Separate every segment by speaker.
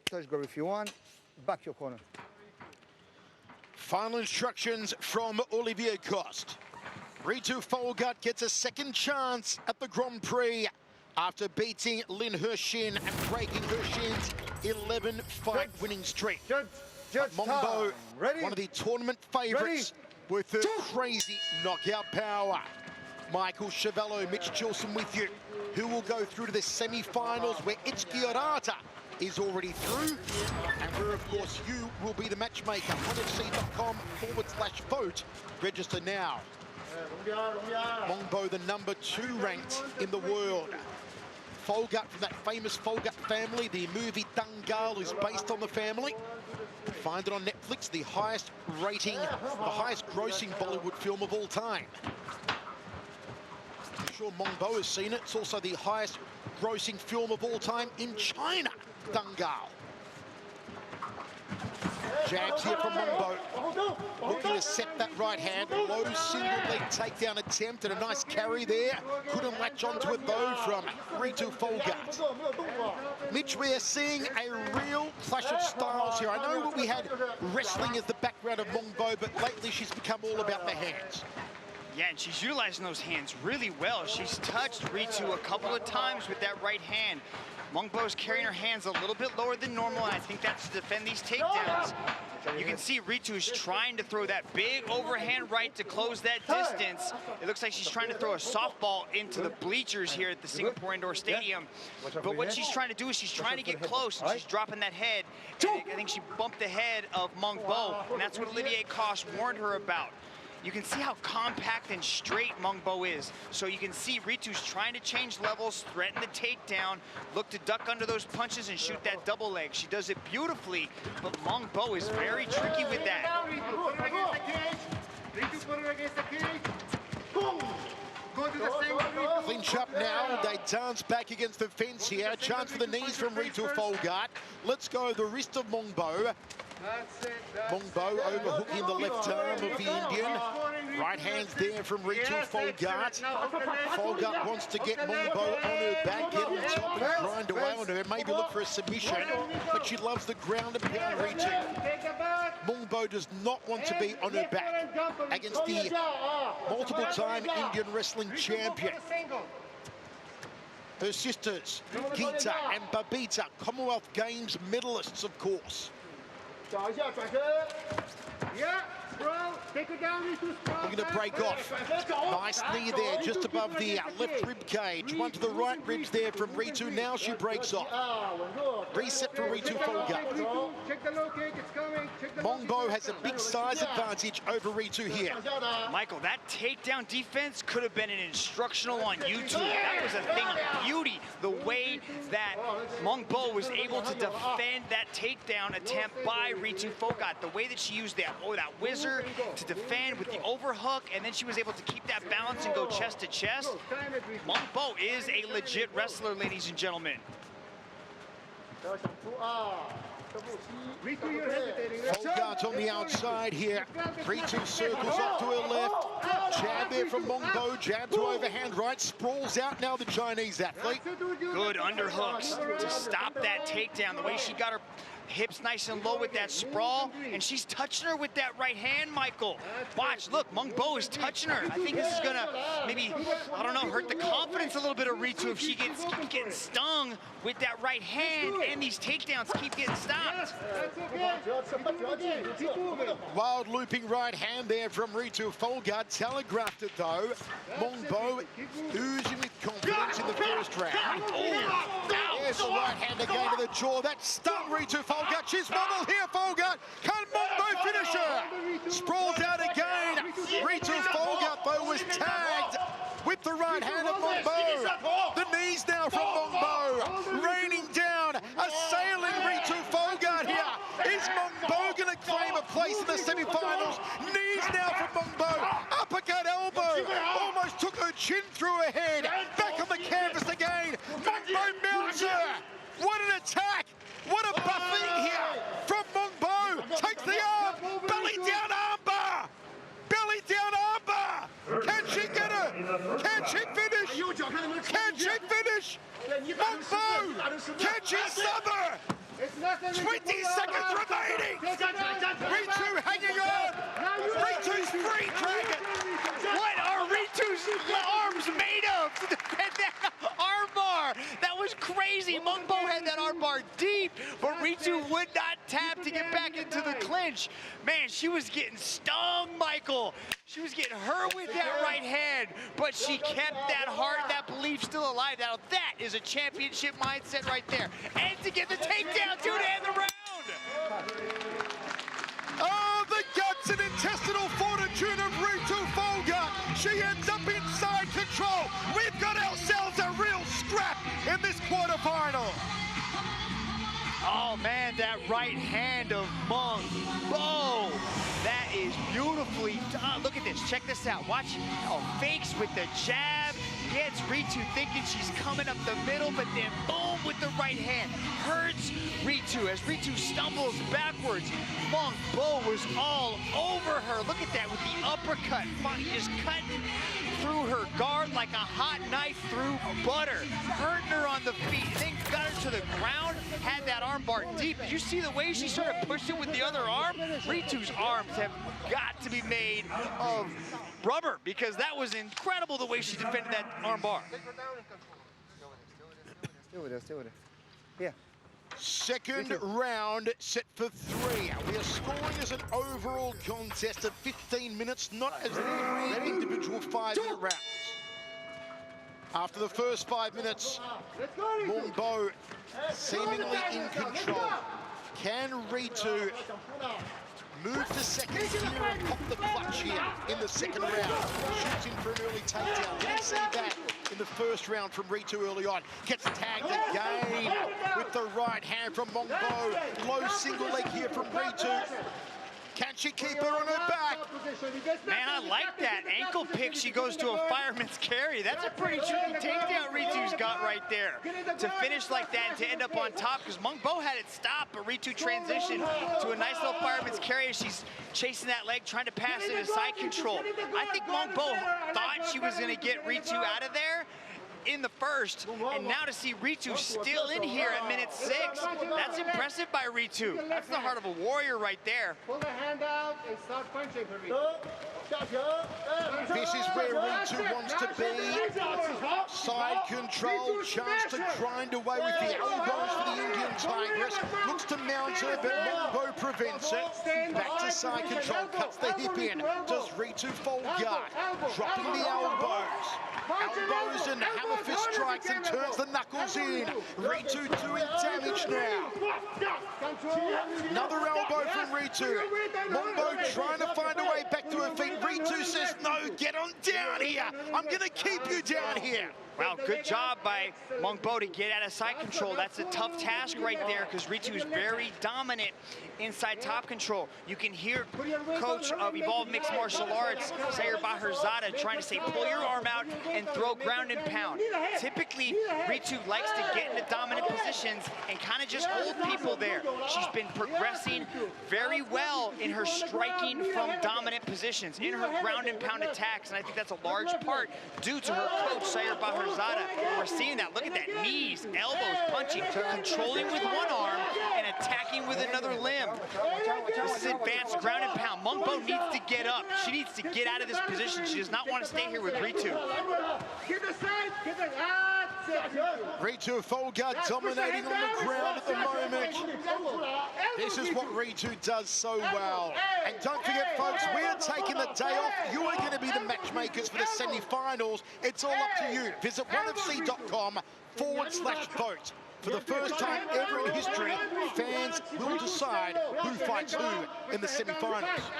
Speaker 1: touch guard if you want. Back your corner.
Speaker 2: Final instructions from Olivier Coste. Ritu Phogat gets a second chance at the Grand Prix after beating Lin Heqin and breaking Heqin's 11-fight winning streak. Meng, one of the tournament favorites with her crazy knockout power. Michael Chavello, Mitch Gilson with you, who will go through to the semi-finals where Itsuki is already through, and where, of course, you will be the matchmaker. OneFC.com/vote. Register now. Meng, the number 2 ranked in the world. Phogat from that famous Phogat family. The movie Dangal is based on the family. Find it on Netflix, the highest rating, the highest grossing Bollywood film of all time. I'm sure Meng has seen it. It's also the highest grossing film of all time in China, Dangal. Jabs here from Meng, looking to set that right hand. Low single leg takedown attempt and a nice carry there. Couldn't latch onto it though from Ritu Phogat. Mitch, we are seeing a real clash of styles here. I know we had wrestling as the background of Meng, but lately she's become all about the hands.
Speaker 3: Yeah, and she's utilizing those hands really well. She's touched Ritu a couple of times with that right hand. Meng is carrying her hands a little bit lower than normal, and I think that's to defend these takedowns. You can see Ritu is trying to throw that big overhand right to close that distance. It looks like she's trying to throw a softball into the bleachers here at the Singapore Indoor Stadium. But what she's trying to do is she's trying to get close, and she's dropping that head. And I think she bumped the head of Meng, and that's what Olivier Coste warned her about. You can see how compact and straight Meng is. So you can see Ritu's trying to change levels, threaten the takedown, look to duck under those punches and shoot that double leg. She does it beautifully, but Meng is very tricky with that.
Speaker 2: Clinch up now, they dance back against the fence here. Chance for the knees from Ritu Phogat. Let's go the wrist of Meng. Meng overhooking the left arm of the Indian. Right hands there from Ritu Phogat. Phogat wants to get Meng on her back, get on top and grind away on her. Maybe look for a submission, but she loves the ground and pound Ritu. Meng does not want to be on her back against the multiple-time Indian wrestling champion. Her sisters, Geeta and Babita, Commonwealth Games medalists, of course. Looking to break off. Nice knee there, just above the left rib cage. One to the right ribs there from Ritu. Now she breaks off. Reset for Ritu Phogat. Meng has a big size advantage over Ritu here.
Speaker 3: Michael, that takedown defense could have been an instructional on YouTube. That was a thing of beauty. The way that Meng was able to defend that takedown attempt by Ritu Phogat. The way that she used that whizzer to defend with the overhook, and then she was able to keep that balance and go chest to chest. Meng is a legit wrestler, ladies and gentlemen.
Speaker 2: Phogat on the outside here. Ritu circles up to her left. Jab there from Meng, jab to overhand right. Sprawls out now the Chinese athlete.
Speaker 3: Good underhooks to stop that takedown. The way she got her hips nice and low with that sprawl, and she's touching her with that right hand, Michael. Watch, look, Meng is touching her. I think this is gonna maybe, I don't know, hurt the confidence a little bit of Ritu if she keeps getting stung with that right hand, and these takedowns keep getting stopped.
Speaker 2: Wild looping right hand there from Ritu Phogat. Telegraphed it though. Meng oozing with confidence in the first round. There's the right hand again to the jaw. That stung Ritu Phogat. She's wobbled here, Phogat. Can Meng finish her? Sprawls out again. Ritu Phogat, though, was tagged with the right hand of Meng. The knees now from Meng. Raining down, assailing Ritu Phogat here. Is Meng going to claim a place in the semi-finals? Knees now from Meng. Uppercut elbow. Almost took her chin through her head. Back on the canvas again. Meng mounts her. What an attack! What a buffing here from Meng. Takes the arm. Belly down armbar. Belly down armbar. Can she get her? Can she finish? Can she finish? Meng, can she sub her? 20 seconds remaining. Ritu hanging on. Ritu's free dragon.
Speaker 3: What are Ritu's arms made of to defend that arm bar? That was crazy. Meng Bo had that arm bar deep, but Ritu would not tap to get back into the clinch. Man, she was getting stung, Michael. She was getting hurt with that right hand, but she kept that heart, that belief still alive. Now that is a championship mindset right there. And to get the takedown to end the round.
Speaker 2: Oh, the guts and intestinal fortitude of Ritu Phogat. She ends up in side control. We've got ourselves a real scrap in this quarterfinal.
Speaker 3: Oh man, that right hand of Meng Bo. That is beautifully done. Look at this, check this out. Watch, fakes with the jab. Gets Ritu thinking she's coming up the middle, but then boom with the right hand. Hurts Ritu as Ritu stumbles backwards. Meng Bo was all over her. Look at that with the uppercut. Just cutting through her guard like a hot knife through butter. Hurting her on the feet, and then got her to the ground, had that arm bar deep. Did you see the way she sort of pushed it with the other arm? Ritu's arms have got to be made of rubber, because that was incredible the way she defended that arm bar.
Speaker 1: Stay with it. Yeah.
Speaker 2: Second round set for 3. We are scoring as an overall contest of 15 minutes, not as the individual 5-minute rounds. After the first 5 minutes, Meng Bo seemingly in control. Can Ritu move to second gear and pop the clutch here in the second round? Shoots in for an early takedown. Didn't see that in the first round from Ritu early on. Gets tagged again with the right hand from Meng Bo. Low single leg here from Ritu. Can she keep her on her back?
Speaker 3: Man, I like that ankle pick. She goes to a fireman's carry. That's a pretty tricky takedown Ritu's got right there. To finish like that and to end up on top, because Meng Bo had it stopped, but Ritu transitioned to a nice little fireman's carry as she's chasing that leg, trying to pass into side control. I think Meng Bo thought she was going to get Ritu out of there in the first, and now to see Ritu still in here at minute 6, that's impressive by Ritu. That's the heart of a warrior right there.
Speaker 4: Pull the hand out and start punching for me.
Speaker 2: This is where Ritu wants to be. Side control, chance to grind away with the elbows for the Indian Tigress. Looks to mount her, but Meng Bo prevents it. Back to side control, cuts the hip in. Does Ritu Phogat, dropping the elbows. Elbows and hammer fist strikes and turns the knuckles in. Ritu doing damage now. Another elbow from Ritu. Meng Bo trying to find a way back to her feet. Ritu says, no, get on down here. I'm going to keep you down here.
Speaker 3: Wow, good job by Meng Bo to get out of side control. That's a tough task right there, because Ritu is very dominant inside top control. You can hear coach of Evolved Mixed Martial Arts, Sayer Baharzada, trying to say, pull your arm out and throw ground and pound. Typically, Ritu likes to get into dominant positions and kind of just hold people there. She's been progressing very well in her striking from dominant positions, in her ground and pound attacks, and I think that's a large part due to her coach, Sayer Baharzada. We're seeing that. Look at that. Knees, elbows, punching, controlling with one arm and attacking with another limb. This is advanced ground and pound. Meng Bo needs to get up. She needs to get out of this position. She does not want to stay here with Ritu.
Speaker 2: Ritu Phogat dominating on the ground at the moment. This is what Ritu does so well. And don't forget, folks, we're taking the day off. You are going to be the matchmakers for the semi-finals. It's all up to you. Visit onefc.com/vote. For the first time ever in history, fans will decide who fights who in the semi-finals.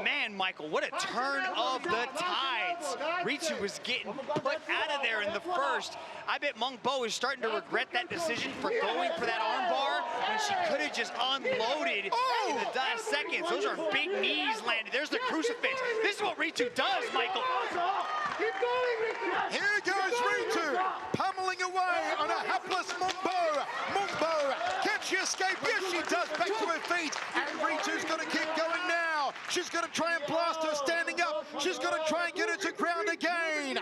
Speaker 3: Man, Michael, what a turn of the tides. Ritu was getting put out of there in the first. I bet Meng Bo is starting to regret that decision for going for that arm bar when she could have just unloaded in the last seconds. Those are big knees landed. There's the crucifix. This is what Ritu does, Michael.
Speaker 2: Here goes Ritu, pummeling away on a hapless Meng Bo. Meng Bo, can she escape? Yes, she does, back to her feet. And Ritu's got to keep going now. She's got to try and blast her standing up. She's got to try and get her to ground again.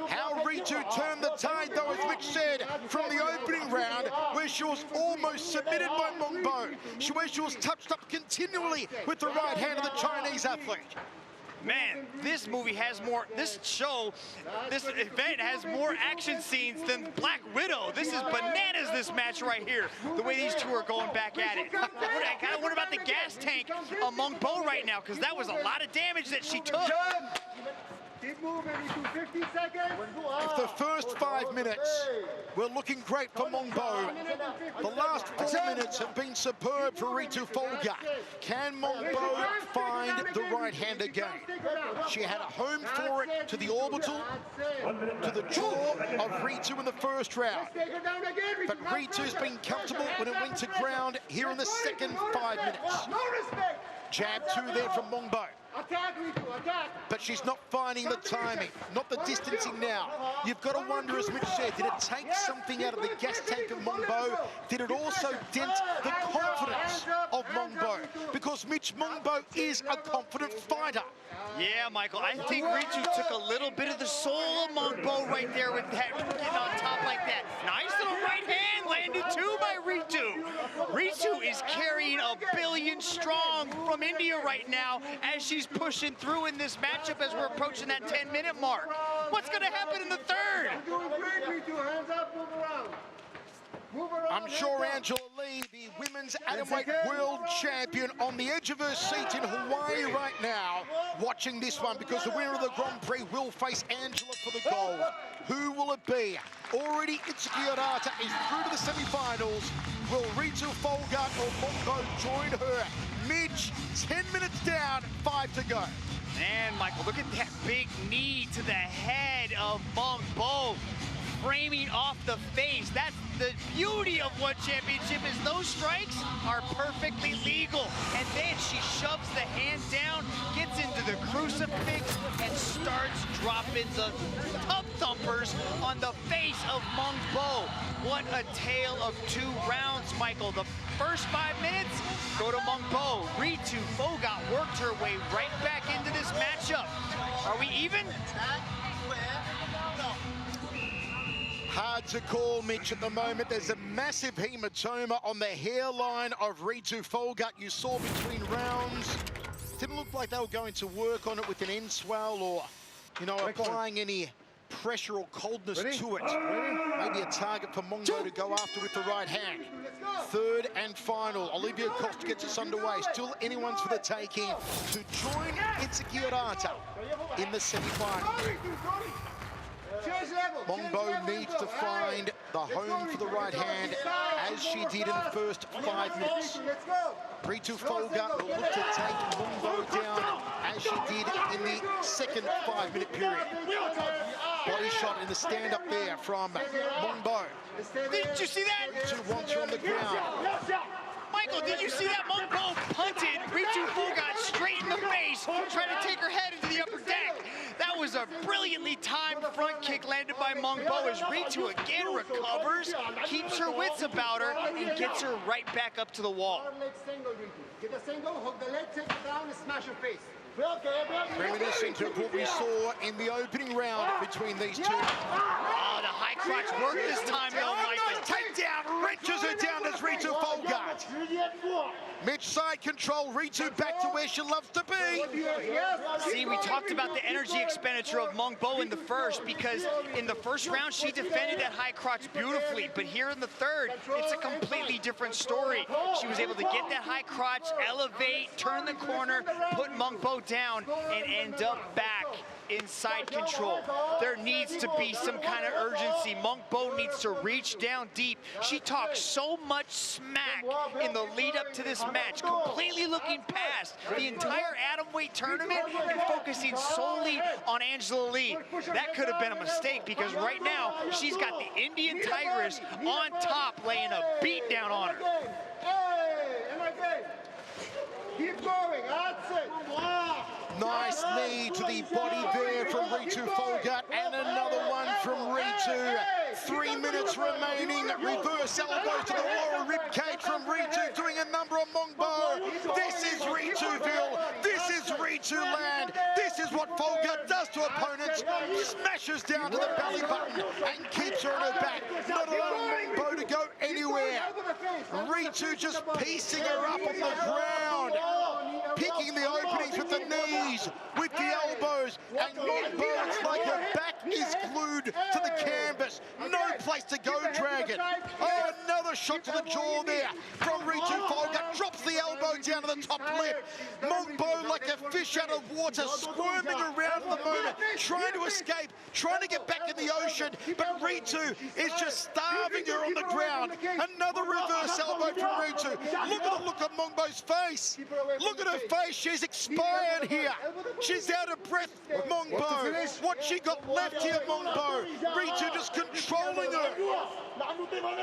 Speaker 2: How Ritu turned the tide, though, as Mitch said, from the opening round, where Shueishua's almost submitted by Meng Bo. Shueishua's touched up continually with the right hand of the Chinese athlete.
Speaker 3: Man, this event has more action scenes than Black Widow. This is bananas, this match right here, the way these two are going back at it. I kind of wonder about the gas tank on Meng Bo right now, because that was a lot of damage that she took.
Speaker 4: Keep moving, 50 seconds.
Speaker 2: If the first 5 minutes were looking great for Meng Bo, the last 4 minutes have been superb for Ritu Phogat. Can Meng Bo find the right hand again? She had a home for it to the orbital, to the jaw of Ritu in the first round. But Ritu's been comfortable when it went to ground here in the second 5 minutes. Jab 2 there from Meng Bo.
Speaker 4: Attack, Ritu, attack.
Speaker 2: But she's not finding the timing, not the distancing now. You've got to wonder, as Mitch said, did it take something out of the gas tank of Meng Bo? Did it also dent the confidence of Meng Bo? Because Meng Bo is a confident fighter.
Speaker 3: Yeah, Michael, I think Ritu took a little bit of the soul of Meng Bo right there with that, getting on top like that. Nice little right hand landed too by Ritu. Ritu is carrying a billion strong from India right now as she's pushing through in this matchup as we're approaching that 10-minute mark. What's going to happen in the third?
Speaker 4: Doing great, Ritu. Hands up, move around. Move around.
Speaker 2: I'm sure Angela Lee, the women's atomweight world champion, on the edge of her seat in Hawaii right now, watching this one, because the winner of the Grand Prix will face Angela for the gold. Who will it be? Already Itsuki Arata is through to the semi-finals. Will Ritu Phogat or Meng Bo join her? Mitch, 10 minutes down, 5 to go.
Speaker 3: Man, Michael, look at that big knee to the head of Meng Bo, framing off the face. That's the beauty of One Championship, is those strikes are perfectly legal. And then she shoves the hand down, gets into the crucifix, and starts dropping the tub thumpers on the face of Meng Bo. What a tale of 2 rounds, Michael. The first 5 minutes go to Meng Bo. Ritu Phogat worked her way right back into this matchup. Are we even?
Speaker 2: Hard to call, Mitch, at the moment. There's a massive hematoma on the hairline of Ritu Phogat. You saw between rounds. Didn't look like they were going to work on it with an end swell or, you know, applying any pressure or coldness to it. Maybe a target for Meng Bo to go after with the right hand. Third and final. Olivia Costa gets us underway. Still anyone's for the taking to join Itsuki Arata in the semi-final. Meng Bo needs to find the home for the right hand, as she did in the first 5 minutes. Ritu Phogat will look to take Meng Bo down, as she did in the second 5-minute period. Body shot in the stand-up there from Meng Bo.
Speaker 3: Did you see that?
Speaker 2: Ritu wants her on the ground.
Speaker 3: Michael, did you see that? Meng Bo punted Ritu Phogat straight in the face, trying to take her head into the upper deck. That was a brilliantly timed front kick landed by Meng Bo as Ritu again recovers, keeps her wits about her, and gets her right back up to the wall.
Speaker 4: Get a single, hook the leg, take it down, and smash her face.
Speaker 2: Reminiscent of what we saw in the opening round between these two.
Speaker 3: Oh, the high crotch worked this time, though, Michael.
Speaker 2: Takedown, wrenches her down as Ritu Phogat. Mitch side control, Ritu back to where she loves to be.
Speaker 3: See, we talked about the energy expenditure of Meng Bo in the first, because in the first round, she defended that high crotch beautifully, but here in the third, it's a completely different story. She was able to get that high crotch, elevate, turn the corner, put Meng Bo down, and end up back in side control. There needs to be some kind of urgency. Meng Bo needs to reach down deep. She talked so much smack in the lead up to this match, completely looking past the entire atomweight tournament and focusing solely on Angela Lee. That could have been a mistake, because right now she's got the Indian Tigress on top, laying a beat down on her.
Speaker 4: Keep going, that's it.
Speaker 2: Nice knee to the body there from Ritu Phogat, and another one from Ritu. 3 minutes remaining. Reverse elbows to the lower ribcage from Ritu, doing a number on Meng Bo. This is Rituville. This is Ritu land. This is what Phogat does to opponents. Smashes down to the belly button and keeps her on her back. Not allowing Meng Bo to go anywhere. everywhere. Ritu just piecing her up on the ground, picking the openings with the knees, with the elbows, and Meng Bo, it's like her back is glued to the canvas. No place to go, Dragon. Oh, another shot to the jaw there from Ritu Phogat. Drops the elbow down to the top lip. Meng Bo like a fish out of water, squirming around at the moment, trying to escape, trying to get back in the ocean, but Ritu is just starving her on the ground. Another reverse elbow from Ritu. Look at the look on Meng Bo's face. Look at her face. She's expired here. She's out of breath, Meng Bo. What she got left here, Meng Bo. Ritu just controlling her.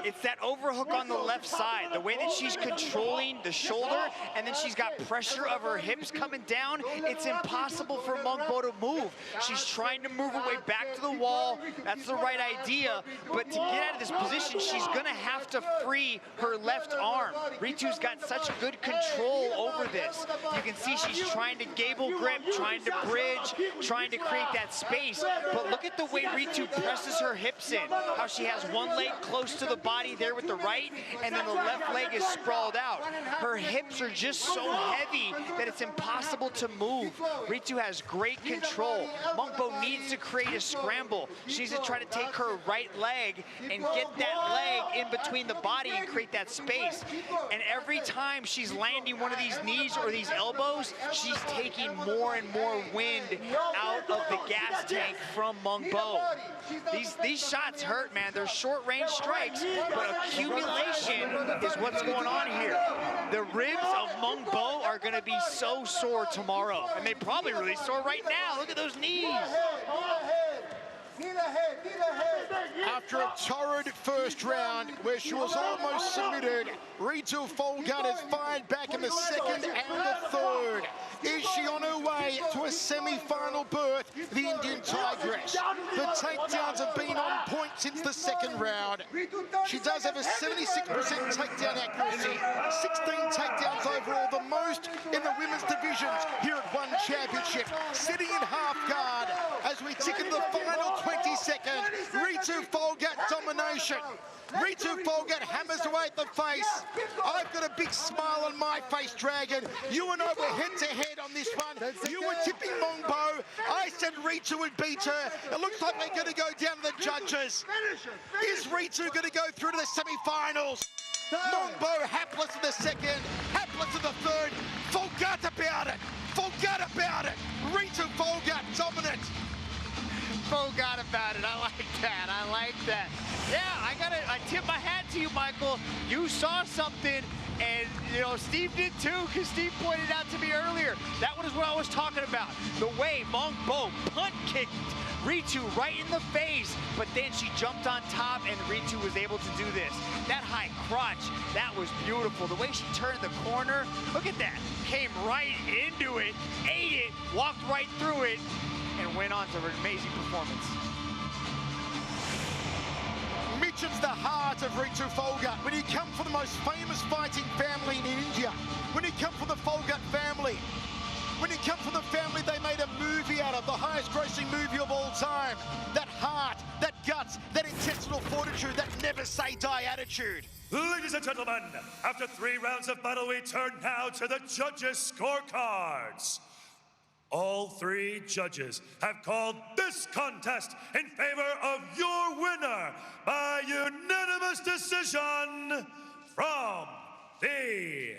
Speaker 3: It's that overhook on the left side, the way that she's controlling the shoulder, and then she's got pressure of her hips coming down. It's impossible for Meng Bo to move. She's trying to move her way back to the wall. That's the right idea, but to get out of this position, she's gonna have to free her left arm. Ritu's got such good control over this. You can see she's trying to gable grip, trying to bridge, trying to create that space, but look at the way Ritu presses her hips in, how she has one leg close to the body there with the right, and then the left leg is sprawled out. Her hips are just so heavy that it's impossible to move. Ritu has great control. Meng Bo needs to create a scramble. She's to try to take her right leg and get that leg in between the body and create that space. And every time she's landing one of these knees or these elbows, she's taking more and more wind out of the gas tank from Meng Bo. These shots hurt, man. They're short-range strikes, but accumulation is what's going on here. The ribs of Meng Bo are going to be so sore tomorrow, and they probably really sore right now. Look at those knees.
Speaker 2: After a torrid first round where she was almost submitted, Ritu Phogat has fired back in the second and the third. Is she on her way to a semi-final berth, the Indian Tigress? The takedowns have been on point since the second round. She does have a 76% takedown accuracy, 16 takedowns overall, the most in the women's divisions here at One Championship. Sitting in half guard as we tick in the final 20 seconds. Ritu Phogat domination. Ritu Phogat hammers away at the face. I've got a big smile on my face, Dragon. You and I were head-to-head on this one. You were tipping Meng Bo. I said Ritu would beat her. It looks like we're going to go down to the judges. Is Ritu going to go through to the semi-finals? Meng Bo hapless in the second, hapless in the third. Forgot about it. Forgot about it. Ritu Phogat dominant.
Speaker 3: Forgot about it. I like that. I like that. Yeah, I tip my hat to you, Michael. You saw something, and you know Steve did too, because Steve pointed out to me earlier. That was what I was talking about. The way Meng Bo punt kicked Ritu right in the face, but then she jumped on top, and Ritu was able to do this. That high crotch, that was beautiful. The way she turned the corner, look at that. Came right into it, ate it, walked right through it, and went on to an amazing performance.
Speaker 2: Mentions the heart of Ritu Phogat. When you come from the most famous fighting family in India, when you come from the Phogat family, when you come from the family they made a movie out of, the highest grossing movie of all time, that heart, that guts, that intestinal fortitude, that never say die attitude.
Speaker 5: Ladies and gentlemen, after 3 rounds of battle, we turn now to the judges' scorecards. All 3 judges have called this contest in favor of your winner by unanimous decision from the